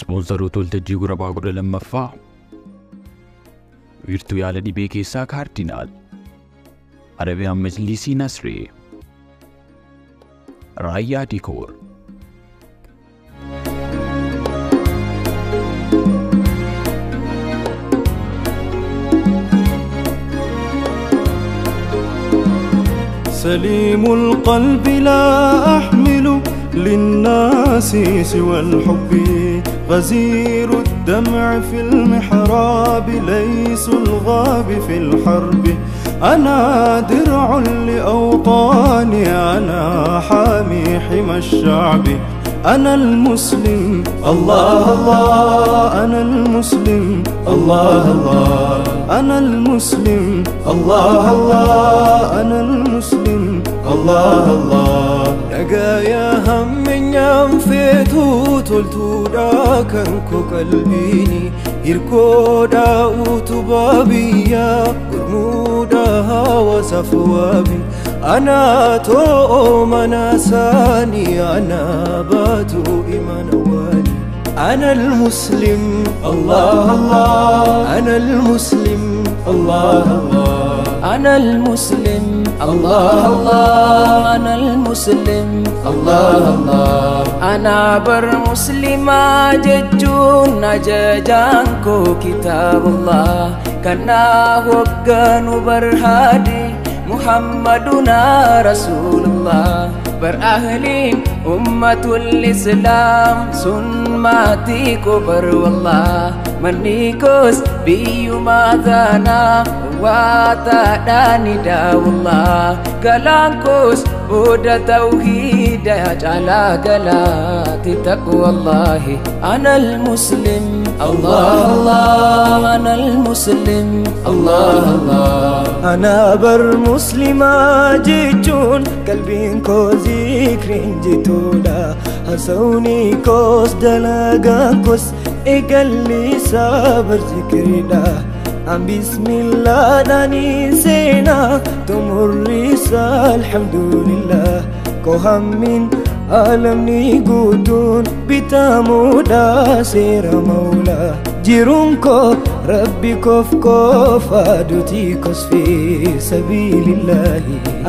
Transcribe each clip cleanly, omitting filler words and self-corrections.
Ispoonsaroota waltajjii gura baagura lammaffaa wiirtuu yaala dhibee keessaa kaardinaal Arabiyaan Majlisii Nasree Raayyaa Dikoor سليم القلب لا أحمل للناس سوى الحب غزير الدمع في المحراب ليس الغاب في الحرب أنا درع لأوطاني أنا حامي حمى الشعب أنا المسلم الله الله أنا المسلم الله الله أنا المسلم الله الله أنا المسلم الله الله نجايا هم ينفتو تلتو داكنكو قلبيني يركو داوتو بابيا قرمودا وصفوابي أنا تو مناساني أنا باتو إيمان والي أنا المسلم الله الله أنا المسلم الله الله أنا المسلم الله الله أنا المسلم الله الله أنا بر مسلمة ججون ججانكو كتاب الله كنا وقان برهادي محمدنا رسول الله بر أهلين أمة الإسلام سنماتي كبر والله منيكوس بيو ماذانا واتداني دا والله كلانكوس بودا توحيد على قلات تقوى الله أنا المسلم الله الله أنا المسلم الله الله أنا بر مسلمة جيجون قلبين كو ذكرين جتولا هسوني كوس دلاغا كوس إقلي صبر ذكرنا عم بسم الله داني سينا تمر رسال الحمد لله كوهم من عالمني قدون بتامودا سير مولا جيرونكو ربي كوف كوف أدوتي كوس في سبيل الله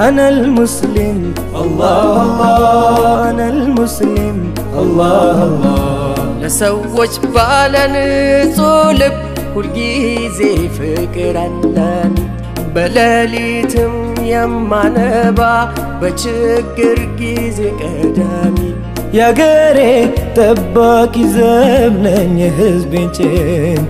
أنا المسلم الله الله أنا المسلم الله الله لسوج بالن صلب كل جيزي فكر عندني بلاليتم يما نبا بشكر جيزي قدامي يا غيري تباكي زبنن يهزبين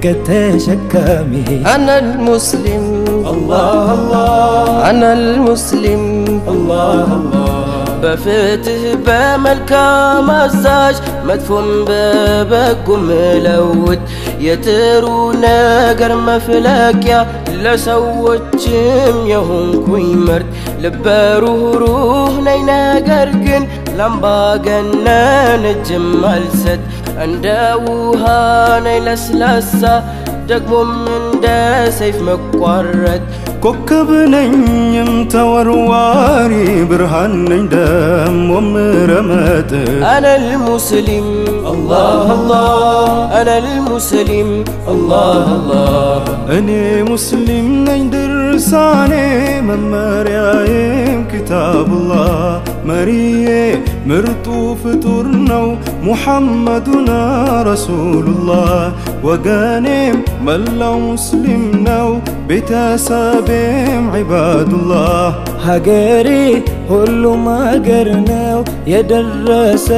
كتشكامي أنا المسلم الله الله أنا المسلم الله الله بفتح بملكام الزاج مدفون ببقو ملوت يترو ناقر مفلاكيا لسوتشم يهون كوي مرد لباروه روح نينا قرقن لمبا قنا نجم السد انداوها نيلسلسا دقمو من دا سيف مقورد كوكب نيم تورواري برهان دم ومرمات أنا المسلم الله الله أنا المسلم الله الله أنا مسلم نيدر ساني من مريم كتاب الله مريه مرتو فطرنا محمدنا رسول الله وقانم ملا مسلمنا بتسابيم عباد الله هاجري كل ما قرناو يدرس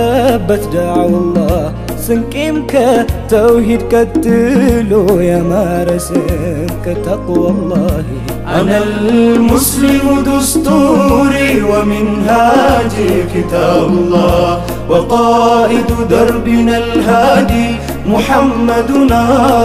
بتدعو الله سنكيم كتوحيد كتلو يا مارسين كتقوى الله أنا المسلم دستوري ومنهاجي كتاب الله وقائد دربنا الهادي محمدنا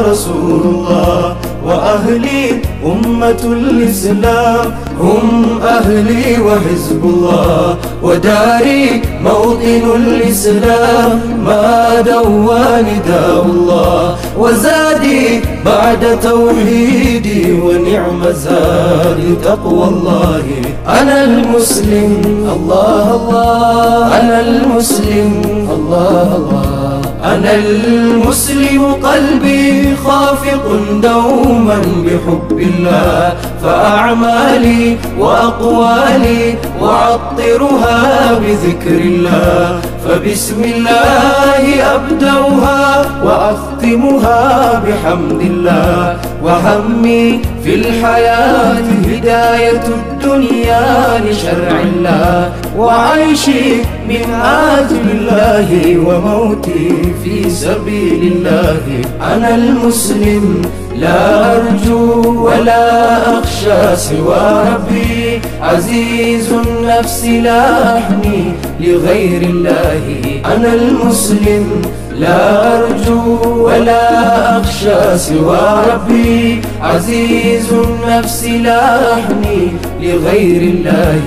رسول الله وأهلي أمة الإسلام هم أهلي وحزب الله وداري موطن الإسلام ما دوى نداء الله وزادي بعد توحيدي ونعم زاد تقوى الله أنا المسلم الله الله أنا المسلم الله الله أنا المسلم قلبي خافق دوما بحب الله، فأعمالي وأقوالي وأعطرها بذكر الله، فبسم الله أبدأها وأختمها بحمد الله. وهمي في الحياة هداية الدنيا لشرع الله، وعيشي من أجل الله وموتي في سبيل الله. أنا المسلم لا أرجو ولا أخشى سوى ربي، عزيز النفس لا أحني لغير الله. أنا المسلم لا أرجو ولا أخشى سوى ربي، عزيز النفس لا أحني لغير الله.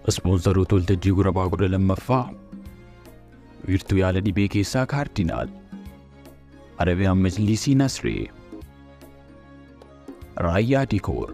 Ispoonsaroota waltajjii Gurabaa 12ffaa wiirtuu yaala dhibee keessaa kaardinaal Arabiyaan Majlisii Nasree Raayyaa Diikoor